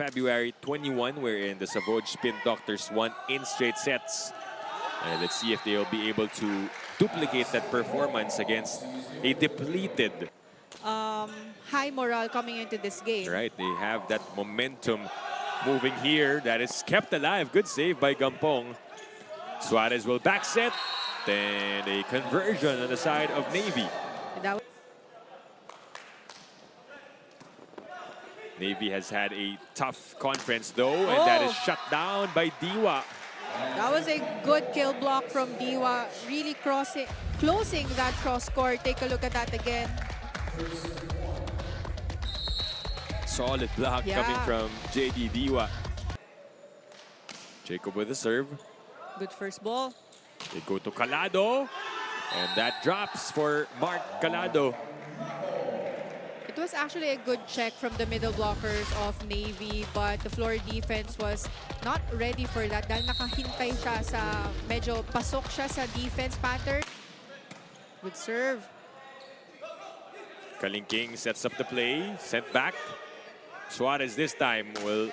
February 21, wherein the Savouge Spin Doctors won in straight sets. And let's see if they'll be able to duplicate that performance against a depleted. High morale coming into this game. Right, they have that momentum moving here that is kept alive. Good save by Gampong. Suarez will back set. And a conversion on the side of Navy. Navy has had a tough conference though, and that is shut down by Diwa. That was a good kill block from Diwa, really closing that cross court. Take a look at that again. Solid block coming from JD Diwa. Jacob with the serve. Good first ball. They go to Calado, and that drops for Mark Calado. It was actually a good check from the middle blockers of Navy, but the floor defense was not ready for that dahil nakahintay siya sa medyo pasok siya sa defense pattern. Good serve. Kalingking sets up the play, sent back. Suarez this time will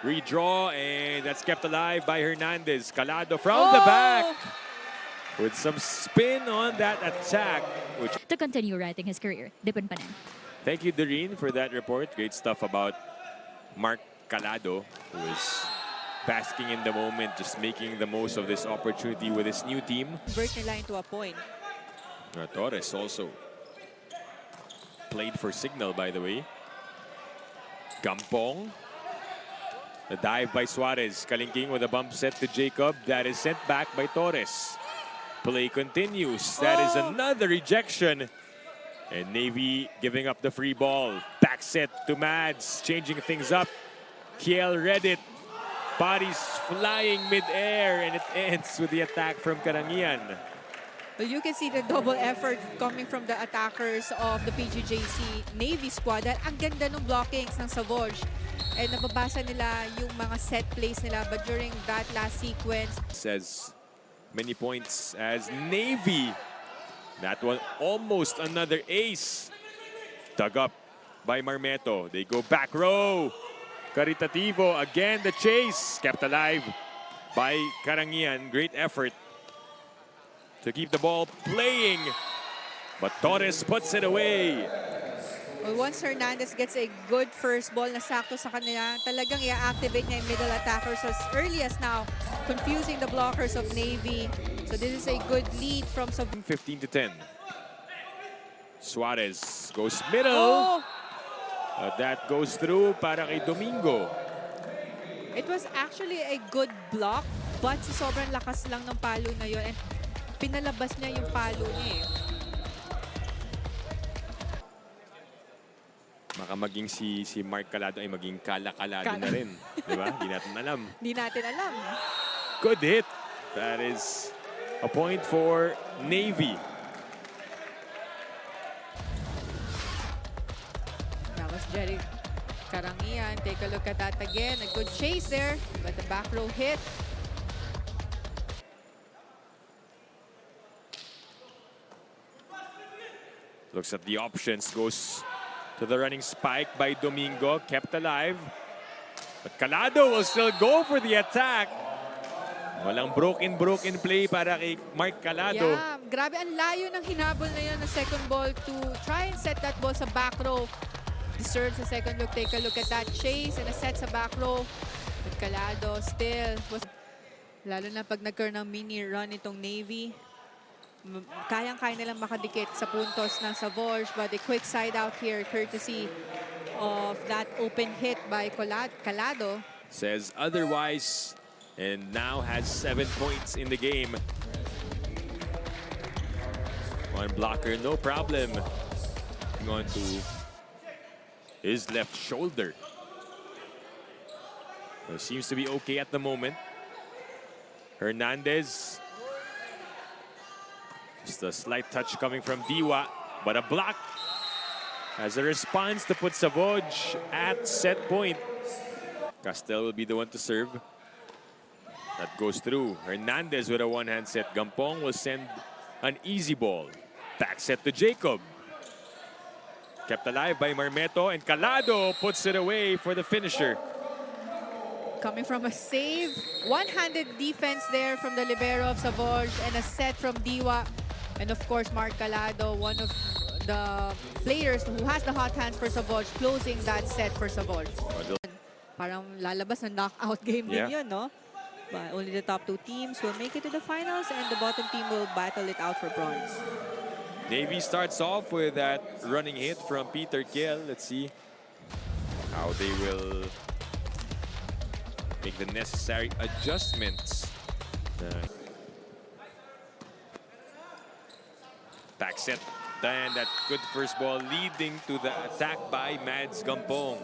redraw, and that's kept alive by Hernandez. Calado from the back with some spin on that attack. To continue writing his career. Dipon pa rin. Thank you, Doreen, for that report. Great stuff about Mark Calado, who is basking in the moment, just making the most of this opportunity with his new team. Convert nila into a point. Torres also played for Signal, by the way. Gampong. The dive by Suarez. Kalingking with a bump set to Jacob. That is sent back by Torres. Play continues. That is another rejection. And Navy giving up the free ball. Back set to Mads. Changing things up. Kiel read it. Bodies flying mid-air. And it ends with the attack from Karangian. Well, you can see the double effort coming from the attackers of the PGJC-Navy squad. Dahil ang ganda ng blockings ng Savouge. And nababasa nila yung mga set plays nila. But during that last sequence, says many points as Navy. That one almost another ace. Dug up by Marmeto. They go back row. Caritativo again, the chase. Kept alive by Karangian. Great effort to keep the ball playing. But Torres puts it away. well, once Hernandez gets a good first ball na sakto sa kanila, talagang i-activate niya yung middle attackers as early as now, confusing the blockers of Navy. So this is a good lead from 15-10. Suarez goes middle. That goes through para kay Domingo. It was actually a good block, but sa sobrang lakas lang ng palo na yun, and pinalabas niya yung palo niya eh. Baka maging si Mark Calado ay maging Calado na rin. Diba? Di natin alam. Di natin alam. Good hit. That is a point for Navy. That was Jerry Karangian. Take a look at that again. A good chase there, but the back row hit. Looks at the options. Goes to the running spike by Domingo. Kept alive. But Calado will still go for the attack. Walang broken play para kay Mark Calado. Yeah, grabe ang layo ng hinabol na yan na second ball to try and set that ball sa back row. Deserves a second look. Take a look at that chase and a set sa back row. But Calado still was, lalo na pag nagkaroon ng mini run itong Navy, kayang-kaya nilang makadikit sa puntos ng Savouge, but a quick side out here courtesy of that open hit by Calado. Says otherwise, and now has 7 points in the game. One blocker, no problem. On to his left shoulder. Well, seems to be okay at the moment. Hernandez. Just a slight touch coming from Diwa, but a block as a response to put Savouge at set point. Castel will be the one to serve. That goes through. Hernandez with a one-hand set. Gampong will send an easy ball. Back set to Jacob. Kept alive by Marmeto, and Calado puts it away for the finisher. Coming from a save, one-handed defense there from the libero of Savouge, and a set from Diwa. And of course, Mark Calado, one of the players who has the hot hands for Savouge, closing that set for Savouge. Parang lalabas na knockout game din yun, no? But only the top two teams will make it to the finals, and the bottom team will battle it out for bronze. Navy starts off with that running hit from Peter Kiel. Let's see how they will make the necessary adjustments. Back set. Then that good first ball leading to the attack by Mads Gampong.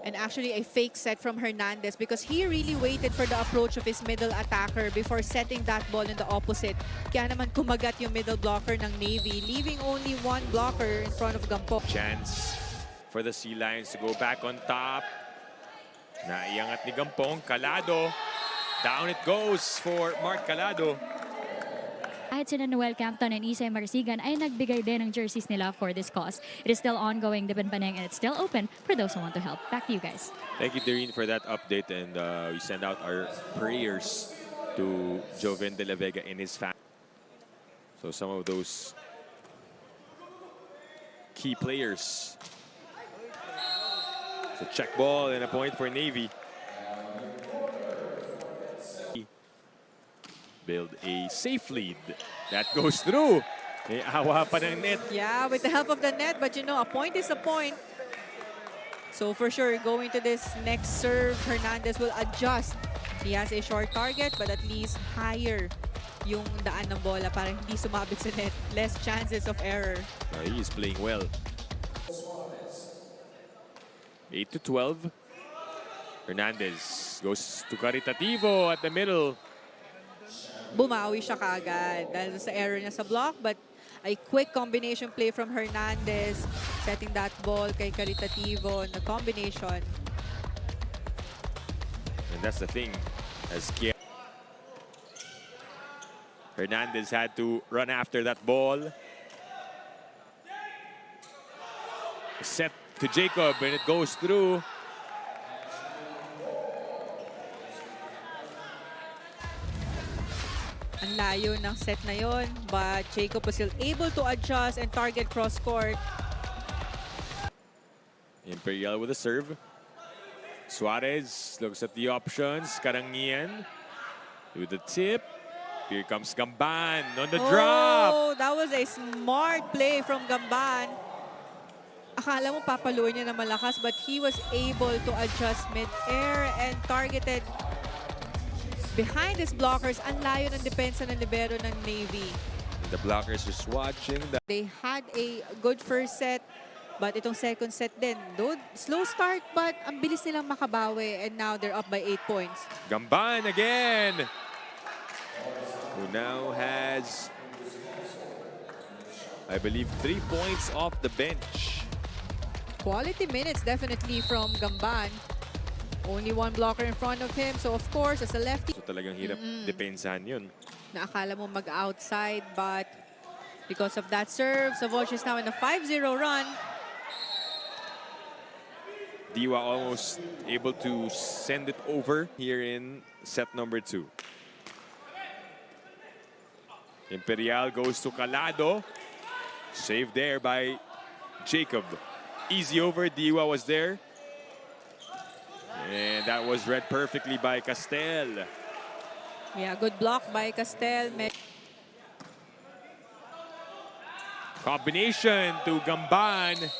And actually a fake set from Hernandez because he really waited for the approach of his middle attacker before setting that ball in the opposite. Kaya naman kumagat yung middle blocker ng Navy, leaving only one blocker in front of Gampong. Chance for the Sealions to go back on top. Naiangat ni Gampong. Calado. Down it goes for Mark Calado. Kahit sina Noel Campton and Isay Marasigan ay nagbigay din ng jerseys nila for this cause. It is still ongoing, Dipon Paneng, and it's still open for those who want to help. Back to you guys. Thank you, Doreen, for that update. And we send out our prayers to Joven de la Vega and his family. So some of those key players. So check ball and a point for Navy. Build a safe lead. That goes through. May awa pa ng net. Yeah, with the help of the net, but you know, a point is a point. So for sure, going to this next serve, Hernandez will adjust. He has a short target, but at least higher yung daan ng bola para hindi sumabit sa net. Less chances of error. He is playing well. 8-12. Hernandez goes to Caritativo at the middle. Bumawi siya kaagad dahil sa error niya sa block, but a quick combination play from Hernandez, setting that ball kay Caritativo in the combination. And that's the thing, as Hernandez had to run after that ball. Set to Jacob, and it goes through. Ang layo ng set na yon, but Jacob was still able to adjust and target cross-court. Imperial with a serve. Suarez looks at the options. Karangian with the tip. Here comes Gamban on the drop. Oh, that was a smart play from Gamban. Akala mo papaluin niya na malakas, but he was able to adjust mid-air and targeted behind his blockers. Ang layo ng depensa ng libero ng Navy. The blockers just watching that. They had a good first set, but itong second set din, though slow start, but ang bilis nilang makabawi, and now they're up by 8 points. Gamban again, who now has, I believe, 3 points off the bench. Quality minutes definitely from Gamban. Only one blocker in front of him, so of course, as a lefty, So talagang hirap depensahan yun. na akala mo mag-outside, but because of that serve, Savouge is now in a 5-0 run. Diwa almost able to send it over here in set number 2. Imperial goes to Calado. Saved there by Jacob. Easy over, Diwa was there. And that was read perfectly by Castel. Yeah, good block by Castel. Combination to Gamban.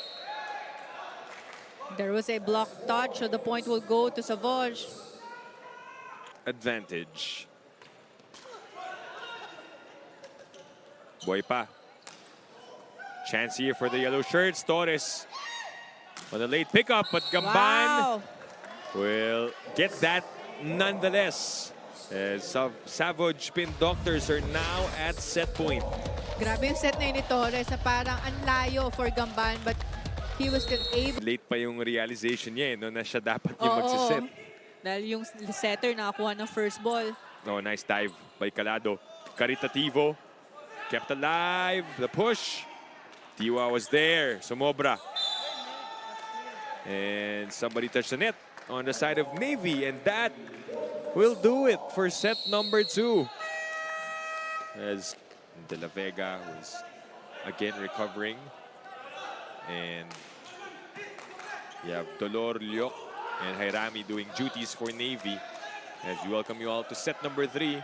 There was a block touch, so the point will go to Savouge. Advantage. Boy pa. Chance here for the yellow shirts. Torres on a late pickup, but Gamban will get that nonetheless. Savouge Spin Doctors are now at set point. Grabe yung set na yun ni Torres na parang ang layo for Gamban, but he was still able. Late pa yung realization niya no, na siya dapat yung magsiset. Dahil yung setter nakakuha ng first ball. No, nice dive by Calado. Caritativo kept alive. The push. Diwa was there. Sumobra. And somebody touched the net on the side of Navy, and that will do it for set number 2. As De La Vega was again recovering. And you have Dolor, Lyok, and Jairami doing duties for Navy. As we welcome you all to set number 3.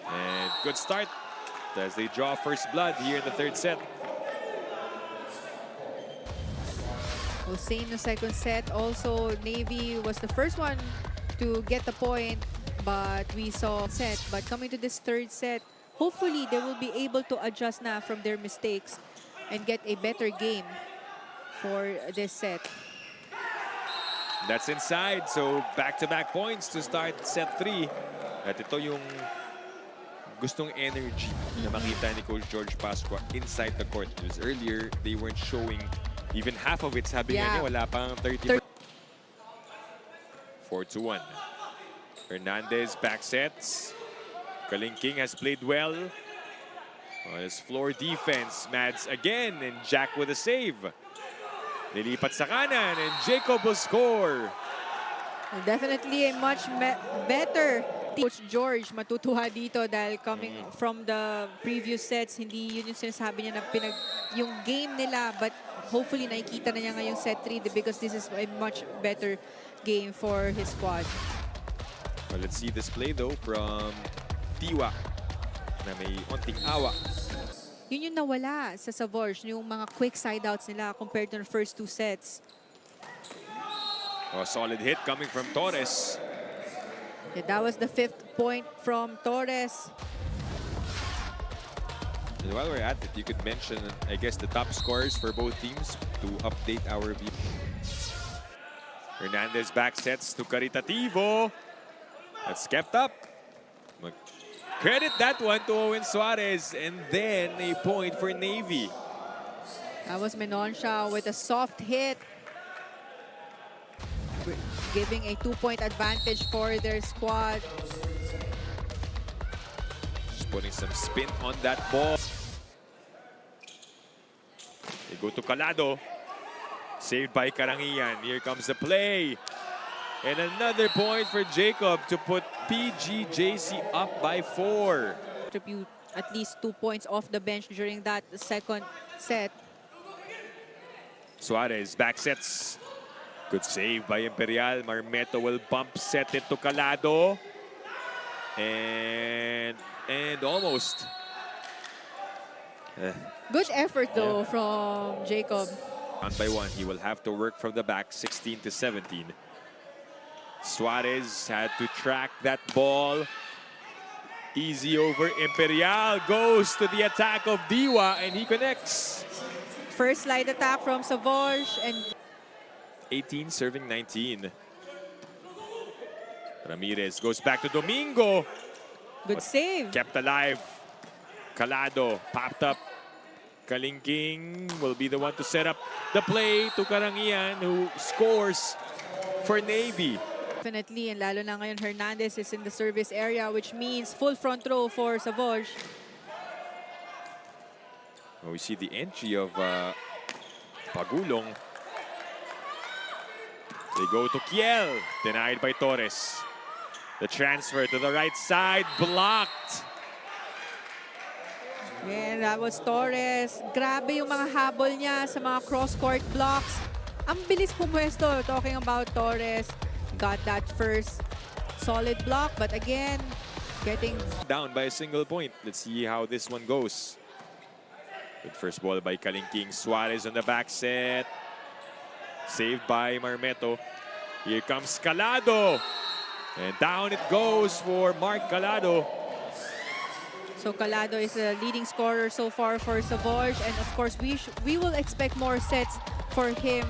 And good start as they draw first blood here in the 3rd set. Hossein, the second set. Also, Navy was the first one to get the point, but we saw set. But coming to this 3rd set, hopefully they will be able to adjust now from their mistakes and get a better game for this set. That's inside, so back-to-back points to start set 3. At ito yung gustong energy na makita ni Coach George Pascua inside the court. Because earlier, they weren't showing even half of it. Sabi nga niya, wala pang 30. 4-1. Hernandez back sets. Kalingking has played well. On his floor defense, Mads again, and Jack with a save. Nilipat sa kanan, and Jacob will score. Definitely a much better Coach George. Matutuwa dito dahil coming from the previous sets, hindi yun yung sinasabi niya na yung game nila, but hopefully nakikita na niya ngayong set 3 because this is a much better game for his squad. Well, let's see this play though from Tiwa na may onting awa. Yun yung nawala sa Savouge, yung mga quick side outs nila compared to the first 2 sets. A solid hit coming from Torres. Yeah, that was the 5th point from Torres. And while we're at it, you could mention, I guess, the top scorers for both teams to update our view. Hernandez back sets to Caritativo. That's kept up. Credit that one to Owen Suarez, and then a point for Navy. That was Menoncia with a soft hit, giving a 2-point advantage for their squad. Just putting some spin on that ball. They go to Calado. Saved by Karangian. Here comes the play. And another point for Jacob to put PGJC up by 4. Contribute at least 2 points off the bench during that second set. Suarez back sets. Good save by Imperial. Marmeto will bump set it to Calado. And almost. Good effort though from Jacob. 1 by 1. He will have to work from the back, 16-17. Suarez had to track that ball. Easy over Imperial. Goes to the attack of Diwa, and he connects. First slide attack from Savouge, and 18 serving 19. Ramirez goes back to Domingo. good save. Kept alive. Calado popped up. Kalingking will be the one to set up the play to Karangian, who scores for Navy. Definitely, and lalo na ngayon Hernandez is in the service area, which means full front row for Savouge. Well, we see the entry of Pagulong. They go to Kiel, denied by Torres. The transfer to the right side, blocked. And that was Torres. Grabe yung mga habol niya sa mga cross-court blocks. Ang bilis pumwesto, talking about Torres. Got that first solid block, but again, getting Down by a single point. Let's see how this one goes. Good first ball by Kalingking. Suarez on the back set. Saved by Marmeto. Here comes Calado. And down it goes for Mark Calado. So Calado is the leading scorer so far for Savouge, and of course we will expect more sets for him,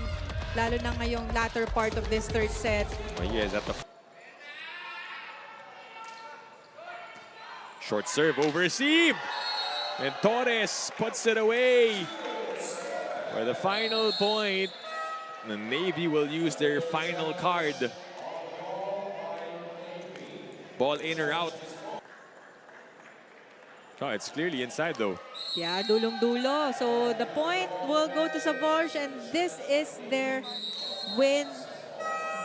lalo na ngayong latter part of this third set. Oh, yes, at the short serve over received, and Torres puts it away for the final point. The Navy will use their final card. Ball in or out. Oh, it's clearly inside though. Yeah, dulong-dulo. So the point will go to Savouge, and this is their win,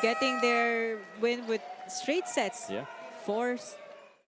getting their win with straight sets. Yeah.